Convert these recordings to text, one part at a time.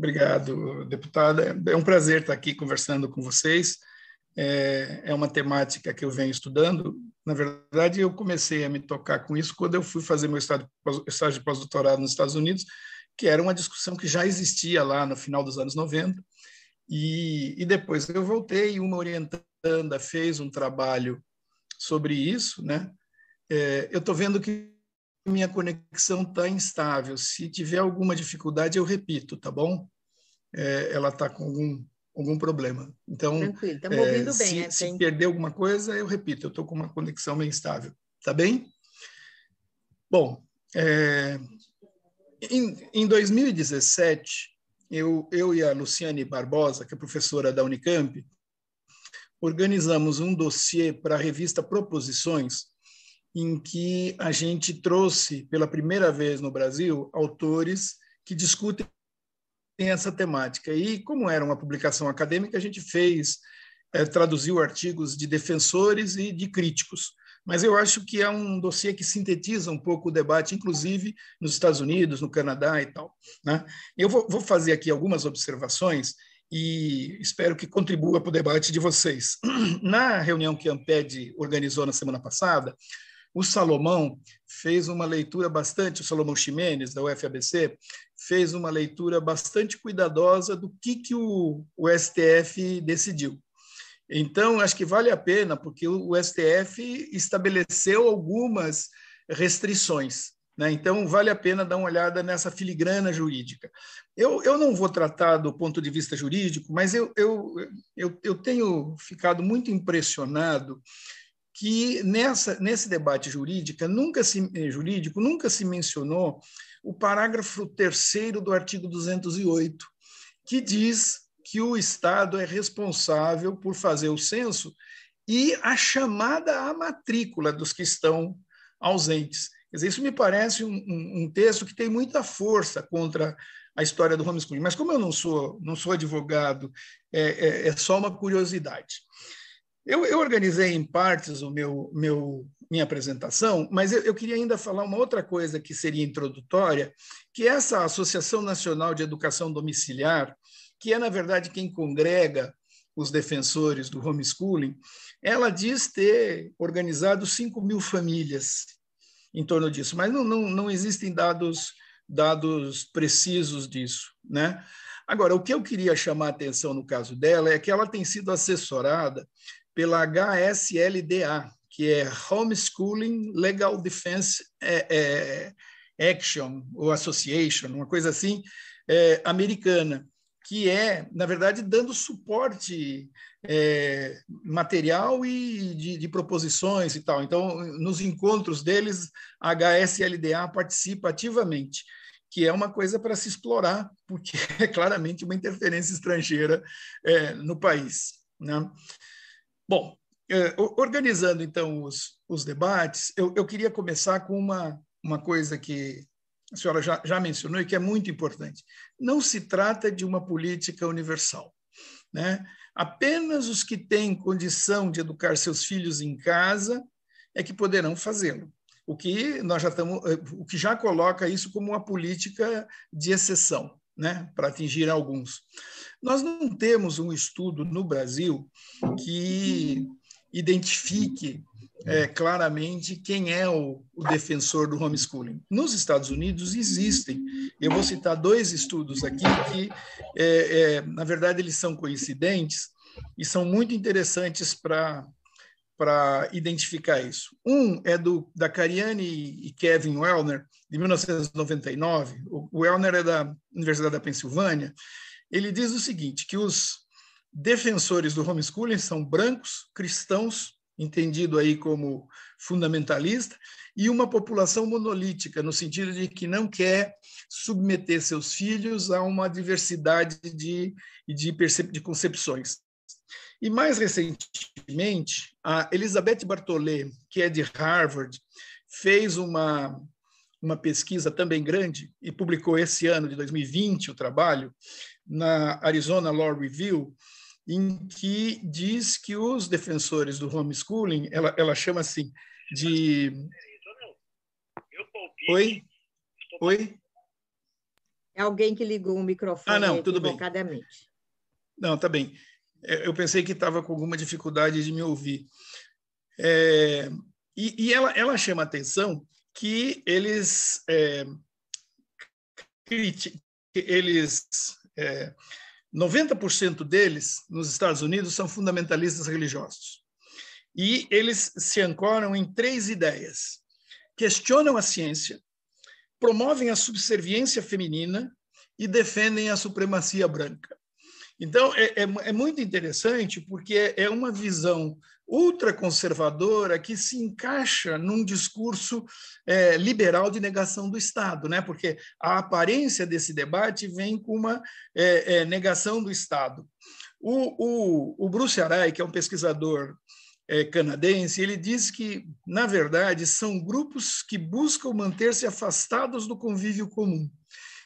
Obrigado, deputada. É um prazer estar aqui conversando com vocês. É uma temática que eu venho estudando. Na verdade, eu comecei a me tocar com isso quando eu fui fazer meu estágio de pós-doutorado nos Estados Unidos, que era uma discussão que já existia lá no final dos anos 90. E depois eu voltei, uma orientanda fez um trabalho sobre isso, né? Eu estou vendo que minha conexão está instável. Se tiver alguma dificuldade, eu repito, tá bom? Ela está com algum problema. Então, tranquilo, estamos ouvindo bem. se perder alguma coisa, eu repito, eu estou com uma conexão meio instável. Tá bem? Bom, em 2017, eu e a Luciane Barbosa, que é professora da Unicamp, organizamos um dossiê para a revista Proposições, em que a gente trouxe, pela primeira vez no Brasil, autores que discutem essa temática. E, como era uma publicação acadêmica, a gente traduziu artigos de defensores e de críticos. Mas eu acho que é um dossiê que sintetiza um pouco o debate, inclusive nos Estados Unidos, no Canadá e tal, né? Eu vou fazer aqui algumas observações e espero que contribua para o debate de vocês. Na reunião que a Amped organizou na semana passada, o Salomão fez uma leitura bastante, o Salomão Ximenes, da UFABC, fez uma leitura bastante cuidadosa do que o STF decidiu. Então, acho que vale a pena, porque o STF estabeleceu algumas restrições, né? Então, vale a pena dar uma olhada nessa filigrana jurídica. Eu não vou tratar do ponto de vista jurídico, mas eu tenho ficado muito impressionado que nesse debate jurídico nunca se mencionou o parágrafo 3º do artigo 208, que diz que o Estado é responsável por fazer o censo e a chamada à matrícula dos que estão ausentes. Quer dizer, isso me parece um texto que tem muita força contra a história do homeschooling. Mas como eu não sou advogado, é só uma curiosidade. Eu organizei em partes minha apresentação, mas eu queria ainda falar uma outra coisa que seria introdutória, que é essa Associação Nacional de Educação Domiciliar, que é, na verdade, quem congrega os defensores do homeschooling, ela diz ter organizado 5.000 famílias em torno disso, mas não existem dados precisos disso, né? Agora, o que eu queria chamar a atenção no caso dela é que ela tem sido assessorada pela HSLDA, que é Homeschooling Legal Defense Action, ou Association, uma coisa assim, americana, que é, na verdade, dando suporte material e de proposições e tal. Então, nos encontros deles, a HSLDA participa ativamente, que é uma coisa para se explorar, porque é claramente uma interferência estrangeira no país, né? Bom, organizando, então, os debates, eu queria começar com uma coisa que a senhora já mencionou e que é muito importante. Não se trata de uma política universal, né? Apenas os que têm condição de educar seus filhos em casa é que poderão fazê-lo. O que já coloca isso como uma política de exceção, né, para atingir alguns. Nós não temos um estudo no Brasil que identifique claramente quem é o defensor do homeschooling. Nos Estados Unidos existem. Eu vou citar 2 estudos aqui que, na verdade, eles são coincidentes e são muito interessantes para identificar isso. Um é da Cariani e Kevin Wellner, de 1999. O Wellner é da Universidade da Pensilvânia. Ele diz o seguinte, que os defensores do homeschooling são brancos, cristãos, entendido aí como fundamentalista, e uma população monolítica, no sentido de que não quer submeter seus filhos a uma diversidade de concepções. E mais recentemente, a Elizabeth Bartolet, que é de Harvard, fez uma pesquisa também grande e publicou esse ano, de 2020, o trabalho, na Arizona Law Review, em que diz que os defensores do homeschooling, ela chama assim de... Oi? É alguém que ligou o microfone não, tudo bem. equivocadamente. Não, tá bem. Eu pensei que estava com alguma dificuldade de me ouvir. E ela chama a atenção que eles 90% deles nos Estados Unidos são fundamentalistas religiosos. E eles se ancoram em 3 ideias: questionam a ciência, promovem a subserviência feminina e defendem a supremacia branca. Então, é muito interessante, porque é uma visão ultraconservadora que se encaixa num discurso liberal de negação do Estado, né? Porque a aparência desse debate vem com uma negação do Estado. O Bruce Arai, que é um pesquisador canadense, ele diz que, na verdade, são grupos que buscam manter-se afastados do convívio comum.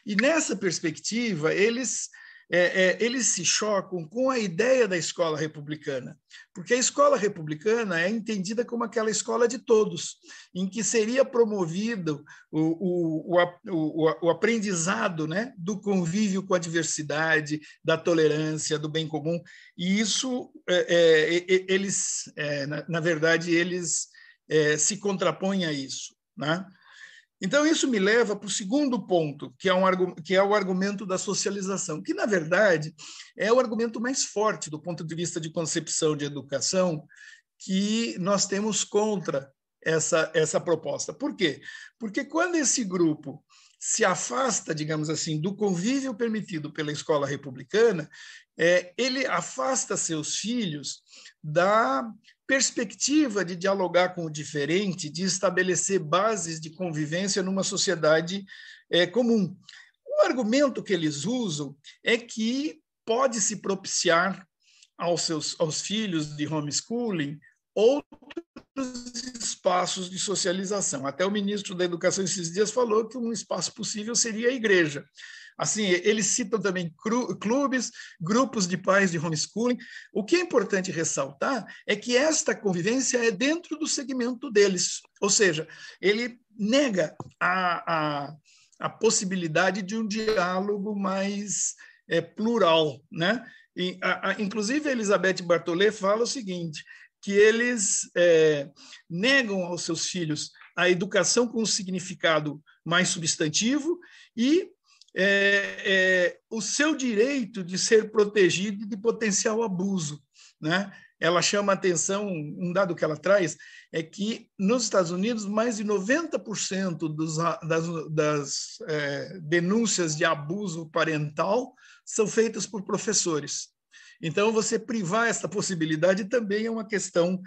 E, nessa perspectiva, eles se chocam com a ideia da escola republicana, porque a escola republicana é entendida como aquela escola de todos, em que seria promovido o aprendizado, né, do convívio com a diversidade, da tolerância, do bem comum, e isso, eles, na verdade, eles se contrapõem a isso, né? Então, isso me leva para o segundo ponto, que é o argumento da socialização, que, na verdade, é o argumento mais forte do ponto de vista de concepção de educação que nós temos contra essa proposta. Por quê? Porque quando esse grupo se afasta, digamos assim, do convívio permitido pela escola republicana, ele afasta seus filhos da perspectiva de dialogar com o diferente, de estabelecer bases de convivência numa sociedade comum. O argumento que eles usam é que pode se propiciar aos filhos de homeschooling outros espaços de socialização. Até o ministro da Educação esses dias falou que um espaço possível seria a igreja. Assim, eles citam também clubes, grupos de pais de homeschooling. O que é importante ressaltar é que esta convivência é dentro do segmento deles, ou seja, ele nega a possibilidade de um diálogo mais plural, né? Inclusive, a Elizabeth Bartolet fala o seguinte, que eles negam aos seus filhos a educação com um significado mais substantivo e o seu direito de ser protegido de potencial abuso, né? Ela chama a atenção, um dado que ela traz, é que nos Estados Unidos mais de 90% das denúncias de abuso parental são feitas por professores. Então, você privar essa possibilidade também é uma questão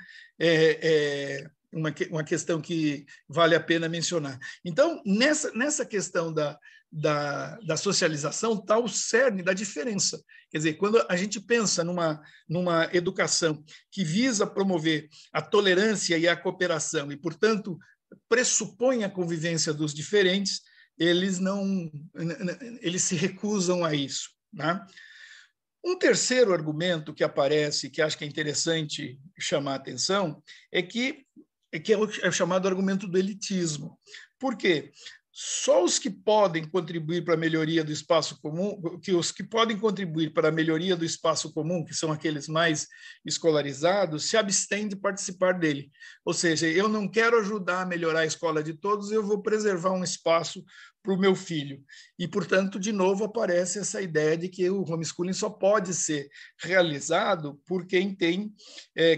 uma questão que vale a pena mencionar. Então, nessa questão da socialização está o cerne da diferença. Quer dizer, quando a gente pensa numa educação que visa promover a tolerância e a cooperação e, portanto, pressupõe a convivência dos diferentes, eles se recusam a isso, né? Um terceiro argumento que aparece, que acho que é interessante chamar a atenção, é o chamado argumento do elitismo. Por quê? Só os que podem contribuir para a melhoria do espaço comum, os que podem contribuir para a melhoria do espaço comum, que são aqueles mais escolarizados, se abstêm de participar dele. Ou seja, eu não quero ajudar a melhorar a escola de todos, eu vou preservar um espaço para o meu filho. E, portanto, de novo, aparece essa ideia de que o homeschooling só pode ser realizado por quem tem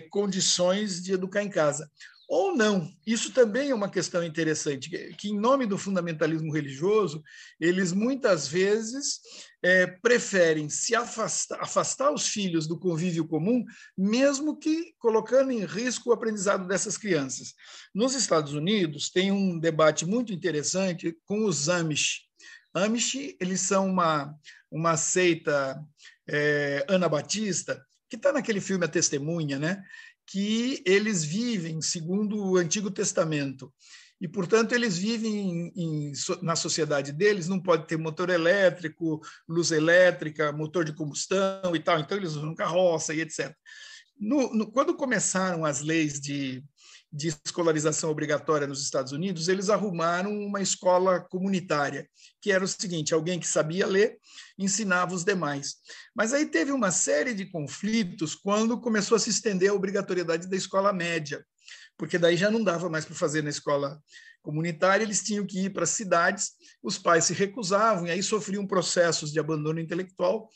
condições de educar em casa. Ou não. Isso também é uma questão interessante, que em nome do fundamentalismo religioso, eles muitas vezes preferem se afastar os filhos do convívio comum, mesmo que colocando em risco o aprendizado dessas crianças. Nos Estados Unidos, tem um debate muito interessante com os Amish. Amish, eles são uma seita anabatista, que está naquele filme A Testemunha, né? Que eles vivem segundo o Antigo Testamento. E, portanto, eles vivem na sociedade deles, não pode ter motor elétrico, luz elétrica, motor de combustão e tal, então eles usam carroça e etc. Quando começaram as leis de de escolarização obrigatória nos Estados Unidos, eles arrumaram uma escola comunitária, que era o seguinte: alguém que sabia ler ensinava os demais. Mas aí teve uma série de conflitos quando começou a se estender a obrigatoriedade da escola média, porque daí já não dava mais para fazer na escola comunitária, eles tinham que ir para as cidades, os pais se recusavam, e aí sofriam processos de abandono intelectual.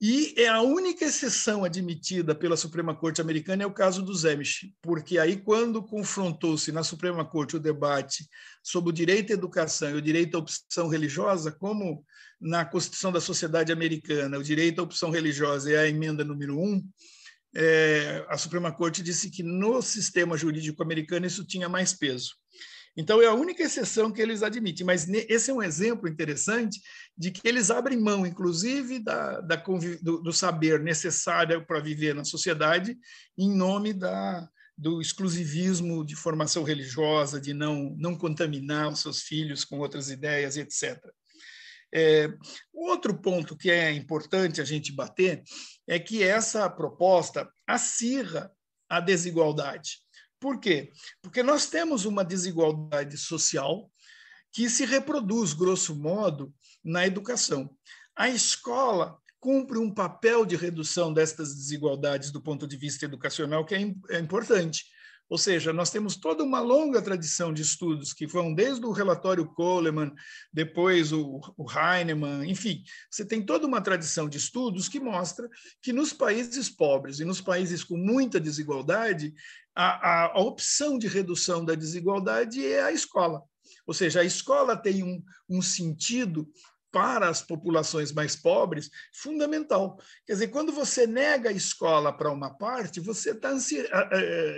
E é a única exceção admitida pela Suprema Corte americana é o caso do Zemich, porque aí, quando confrontou-se na Suprema Corte o debate sobre o direito à educação e o direito à opção religiosa, como na Constituição da Sociedade Americana o direito à opção religiosa é a emenda número 1, a Suprema Corte disse que no sistema jurídico americano isso tinha mais peso. Então, é a única exceção que eles admitem, mas esse é um exemplo interessante de que eles abrem mão, inclusive, do saber necessário para viver na sociedade, em nome do exclusivismo de formação religiosa, de não contaminar os seus filhos com outras ideias, etc. Outro ponto que é importante a gente bater é que essa proposta acirra a desigualdade. Por quê? Porque nós temos uma desigualdade social que se reproduz, grosso modo, na educação. A escola cumpre um papel de redução destas desigualdades do ponto de vista educacional que é importante. Ou seja, nós temos toda uma longa tradição de estudos que vão desde o relatório Coleman, depois o Heinemann, enfim, você tem toda uma tradição de estudos que mostra que nos países pobres e nos países com muita desigualdade, a opção de redução da desigualdade é a escola. Ou seja, a escola tem um sentido para as populações mais pobres fundamental. Quer dizer, quando você nega a escola para uma parte, você está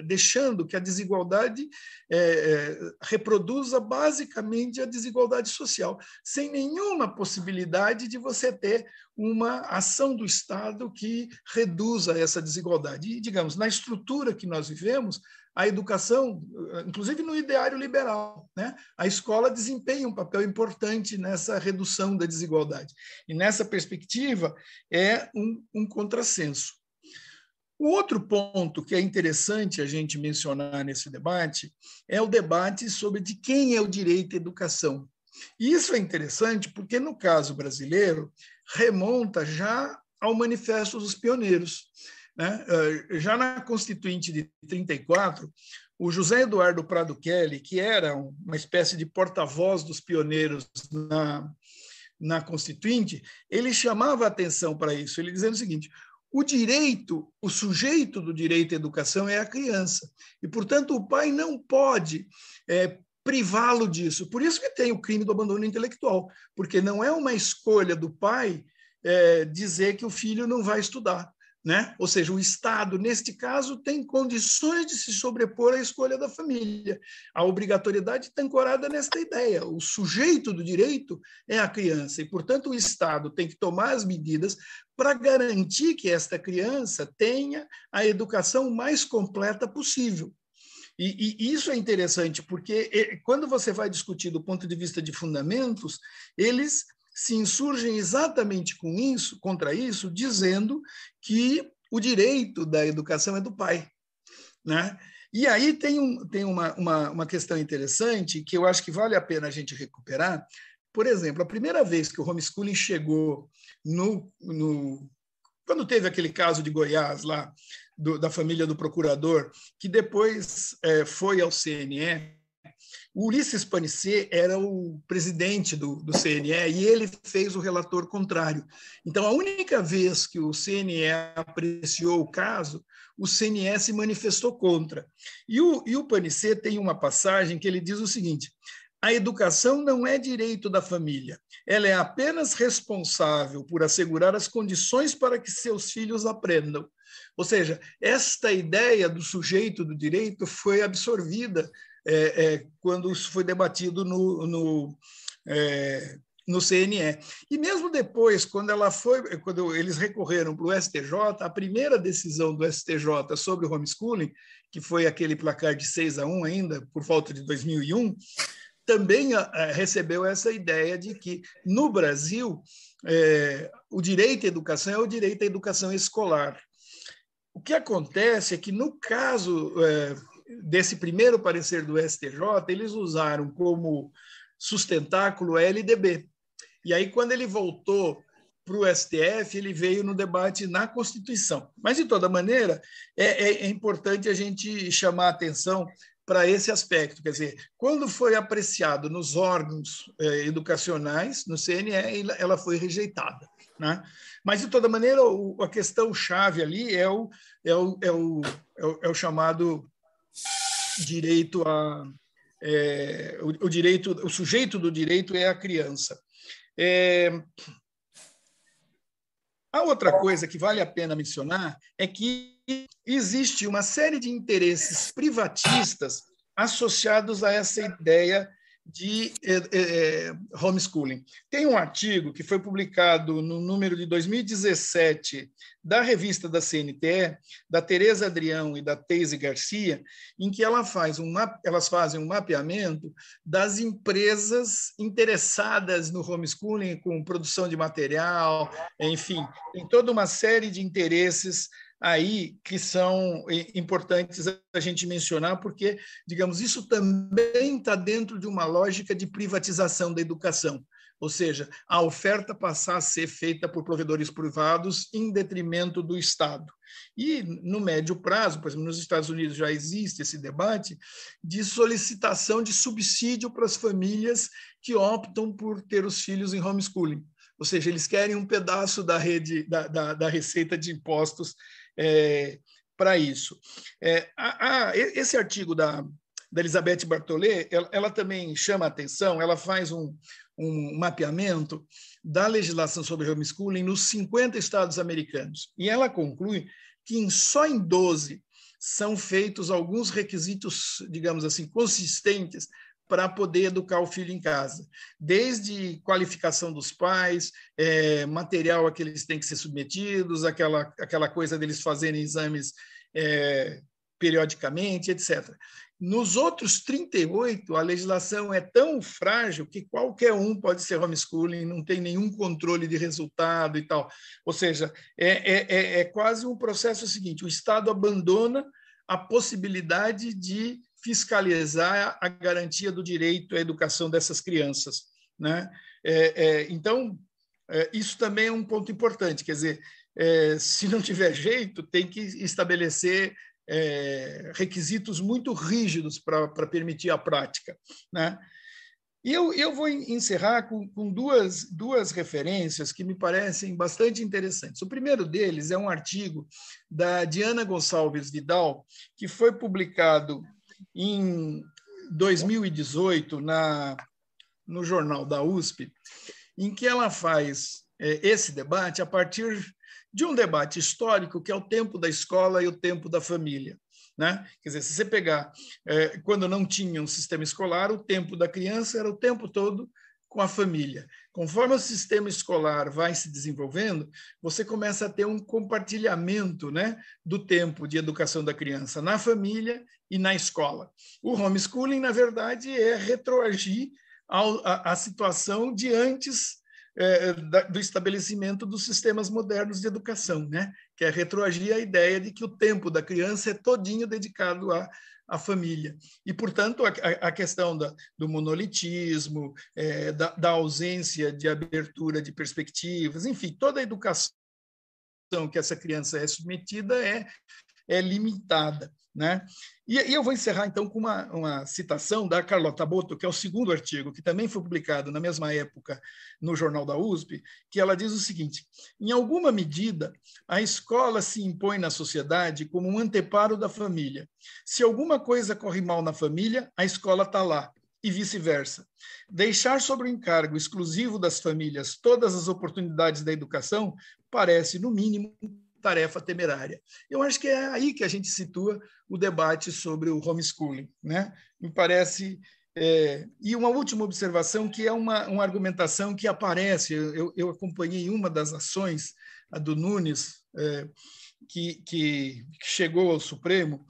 deixando que a desigualdade reproduza basicamente a desigualdade social, sem nenhuma possibilidade de você ter uma ação do Estado que reduza essa desigualdade. E, digamos, na estrutura que nós vivemos, a educação, inclusive no ideário liberal, né? A escola desempenha um papel importante nessa redução da desigualdade. E, nessa perspectiva, é um contrassenso. O outro ponto que é interessante a gente mencionar nesse debate é o debate sobre de quem é o direito à educação. E isso é interessante porque, no caso brasileiro, remonta já ao Manifesto dos Pioneiros. Né? Já na Constituinte de 34, o José Eduardo Prado Kelly, que era uma espécie de porta-voz dos pioneiros na Constituinte, ele chamava a atenção para isso, ele dizendo o seguinte: o sujeito do direito à educação é a criança, e, portanto, o pai não pode privá-lo disso. Por isso que tem o crime do abandono intelectual, porque não é uma escolha do pai dizer que o filho não vai estudar. Né? Ou seja, o Estado, neste caso, tem condições de se sobrepor à escolha da família. A obrigatoriedade está ancorada nesta ideia. O sujeito do direito é a criança e, portanto, o Estado tem que tomar as medidas para garantir que esta criança tenha a educação mais completa possível. E isso é interessante, porque quando você vai discutir do ponto de vista de fundamentos, eles se insurgem exatamente contra isso, dizendo que o direito da educação é do pai. Né? E aí tem uma questão interessante que eu acho que vale a pena a gente recuperar. Por exemplo, a primeira vez que o homeschooling chegou quando teve aquele caso de Goiás lá, da família do procurador, que depois foi ao CNE, o Ulisses Panicet era o presidente do CNE e ele fez o relator contrário. Então, a única vez que o CNE apreciou o caso, o CNE se manifestou contra. E o Panicet tem uma passagem que ele diz o seguinte: a educação não é direito da família, ela é apenas responsável por assegurar as condições para que seus filhos aprendam. Ou seja, esta ideia do sujeito do direito foi absorvida quando isso foi debatido no CNE. E mesmo depois, quando eles recorreram para o STJ, a primeira decisão do STJ sobre o homeschooling, que foi aquele placar de 6-1 ainda, por volta de 2001, também recebeu essa ideia de que, no Brasil, o direito à educação é o direito à educação escolar. O que acontece é que, no caso desse primeiro parecer do STJ, eles usaram como sustentáculo a LDB. E aí, quando ele voltou para o STF, ele veio no debate na Constituição. Mas, de toda maneira, é importante a gente chamar a atenção para esse aspecto. Quer dizer, quando foi apreciado nos órgãos educacionais, no CNE, ela foi rejeitada, né? Mas, de toda maneira, a questão-chave ali é o chamado direito a... o sujeito do direito é a criança. A outra coisa que vale a pena mencionar é que existe uma série de interesses privatistas associados a essa ideia de homeschooling. Tem um artigo que foi publicado no número de 2017 da revista da CNTE, da Tereza Adrião e da Teise Garcia, em que elas fazem um mapeamento das empresas interessadas no homeschooling, com produção de material, enfim, tem toda uma série de interesses aí que são importantes a gente mencionar, porque, digamos, isso também está dentro de uma lógica de privatização da educação, ou seja, a oferta passar a ser feita por provedores privados em detrimento do Estado. E, no médio prazo, por exemplo, nos Estados Unidos já existe esse debate de solicitação de subsídio para as famílias que optam por ter os filhos em homeschooling. Ou seja, eles querem um pedaço da rede da receita de impostos para isso. Esse artigo da Elizabeth Bartholet, ela também chama a atenção, ela faz um mapeamento da legislação sobre homeschooling nos 50 estados americanos. E ela conclui que só em 12 são feitos alguns requisitos, digamos assim, consistentes para poder educar o filho em casa, desde qualificação dos pais, material a que eles têm que ser submetidos, aquela coisa deles fazerem exames periodicamente, etc. Nos outros 38, a legislação é tão frágil que qualquer um pode ser homeschooling, não tem nenhum controle de resultado e tal. Ou seja, é quase um processo seguinte, o Estado abandona a possibilidade de fiscalizar a garantia do direito à educação dessas crianças, né? Então, isso também é um ponto importante, quer dizer, se não tiver jeito, tem que estabelecer requisitos muito rígidos para permitir a prática, né? E eu vou encerrar com duas referências que me parecem bastante interessantes. O primeiro deles é um artigo da Diana Gonçalves Vidal, que foi publicado em 2018 no Jornal da USP, em que ela faz esse debate a partir de um debate histórico que é o tempo da escola e o tempo da família, né? Quer dizer, se você pegar, quando não tinha um sistema escolar, o tempo da criança era o tempo todo com a família. Conforme o sistema escolar vai se desenvolvendo, você começa a ter um compartilhamento, né, do tempo de educação da criança na família e na escola. O homeschooling, na verdade, é retroagir à situação de antes do estabelecimento dos sistemas modernos de educação, né? Que é retroagir a ideia de que o tempo da criança é todinho dedicado à família. E, portanto, a questão do monolitismo, da ausência de abertura de perspectivas, enfim, toda a educação que essa criança é submetida é limitada, né? E eu vou encerrar, então, com uma citação da Carlota Boto, que é o segundo artigo, que também foi publicado na mesma época no Jornal da USP, que ela diz o seguinte: em alguma medida, a escola se impõe na sociedade como um anteparo da família. Se alguma coisa corre mal na família, a escola está lá, e vice-versa. Deixar sobre o encargo exclusivo das famílias todas as oportunidades da educação parece, no mínimo, tarefa temerária. Eu acho que é aí que a gente situa o debate sobre o homeschooling, né? Me parece... e uma última observação, que é uma argumentação que aparece, eu acompanhei uma das ações, a do Nunes, que chegou ao Supremo,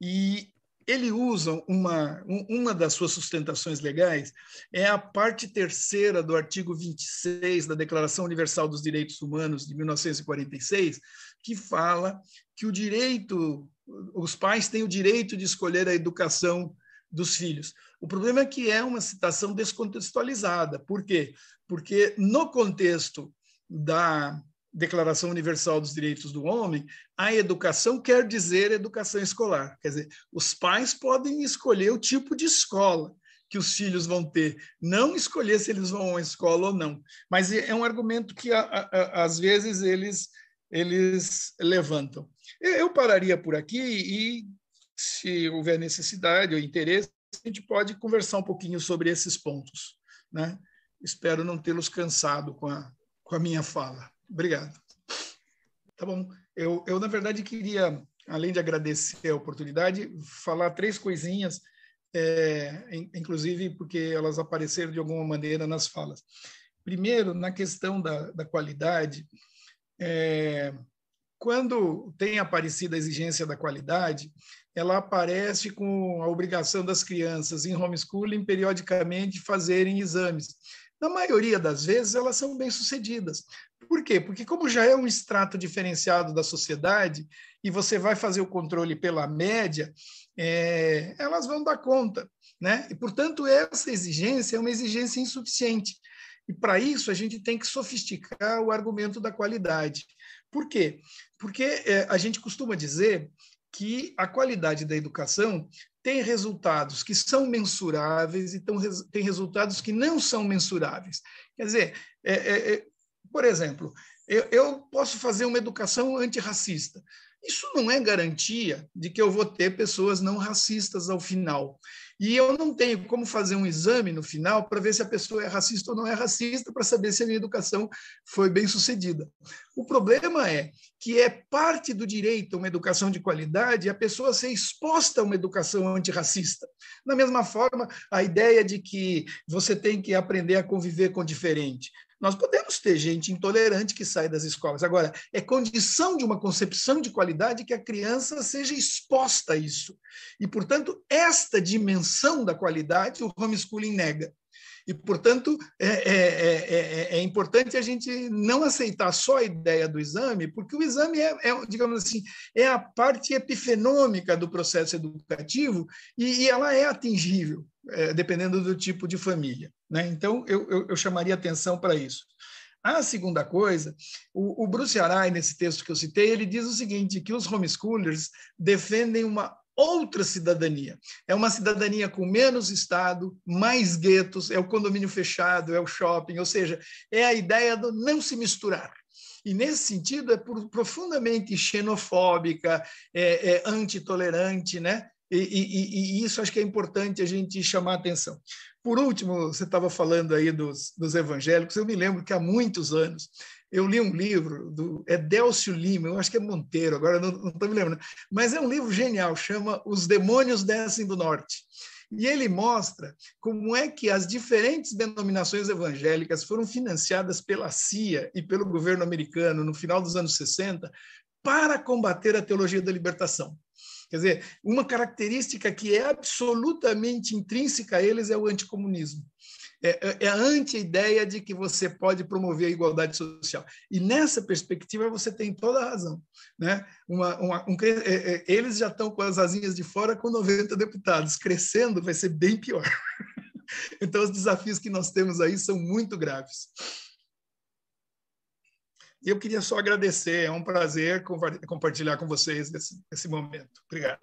e ele usa uma das suas sustentações legais, é a parte terceira do artigo 26 da Declaração Universal dos Direitos Humanos de 1946, que fala que o direito os pais têm o direito de escolher a educação dos filhos. O problema é que é uma citação descontextualizada. Por quê? Porque no contexto da Declaração Universal dos Direitos do Homem, a educação quer dizer educação escolar. Quer dizer, os pais podem escolher o tipo de escola que os filhos vão ter, não escolher se eles vão a uma escola ou não. Mas é um argumento que, às vezes, eles levantam. Eu pararia por aqui e, se houver necessidade ou interesse, a gente pode conversar um pouquinho sobre esses pontos, né? Espero não tê-los cansado com a minha fala. Obrigado. Tá bom. Eu, na verdade, queria, além de agradecer a oportunidade, falar 3 coisinhas, inclusive porque elas apareceram de alguma maneira nas falas. Primeiro, na questão da qualidade, quando tem aparecido a exigência da qualidade, ela aparece com a obrigação das crianças em homeschooling periodicamente fazerem exames. Na maioria das vezes, elas são bem-sucedidas. Por quê? Porque como já é um extrato diferenciado da sociedade e você vai fazer o controle pela média, elas vão dar conta, né? E, portanto, essa exigência é uma exigência insuficiente. E, para isso, a gente tem que sofisticar o argumento da qualidade. Por quê? Porque a gente costuma dizer que a qualidade da educação tem resultados que são mensuráveis e tem resultados que não são mensuráveis. Quer dizer, por exemplo, eu posso fazer uma educação antirracista. Isso não é garantia de que eu vou ter pessoas não racistas ao final. E eu não tenho como fazer um exame no final para ver se a pessoa é racista ou não é racista, para saber se a minha educação foi bem sucedida. O problema é que é parte do direito a uma educação de qualidade a pessoa ser exposta a uma educação antirracista. Da mesma forma, a ideia de que você tem que aprender a conviver com o diferente. Nós podemos ter gente intolerante que sai das escolas. Agora, é condição de uma concepção de qualidade que a criança seja exposta a isso. E, portanto, esta dimensão da qualidade o homeschooling nega. E, portanto, é importante a gente não aceitar só a ideia do exame, porque o exame digamos assim, é a parte epifenômica do processo educativo e ela é atingível, dependendo do tipo de família, né? Então, eu chamaria atenção para isso. A segunda coisa, o Bruce Arai, nesse texto que eu citei, ele diz o seguinte, que os homeschoolers defendem uma outra cidadania. É uma cidadania com menos Estado, mais guetos, é o condomínio fechado, é o shopping, ou seja, é a ideia do não se misturar. E, nesse sentido, é profundamente xenofóbica, antitolerante, né? E isso acho que é importante a gente chamar a atenção. Por último, você estava falando aí dos evangélicos, eu me lembro que há muitos anos eu li um livro do Délcio Lima, eu acho que é Monteiro, agora não estou me lembrando, mas é um livro genial, chama Os Demônios Descem do Norte. E ele mostra como é que as diferentes denominações evangélicas foram financiadas pela CIA e pelo governo americano no final dos anos 60 para combater a teologia da libertação. Quer dizer, uma característica que é absolutamente intrínseca a eles é o anticomunismo. É a anti-ideia de que você pode promover a igualdade social. E, nessa perspectiva, você tem toda a razão, né? Eles já estão com as asinhas de fora com 90 deputados. Crescendo vai ser bem pior. Então, os desafios que nós temos aí são muito graves. E eu queria só agradecer, é um prazer compartilhar com vocês esse momento. Obrigado.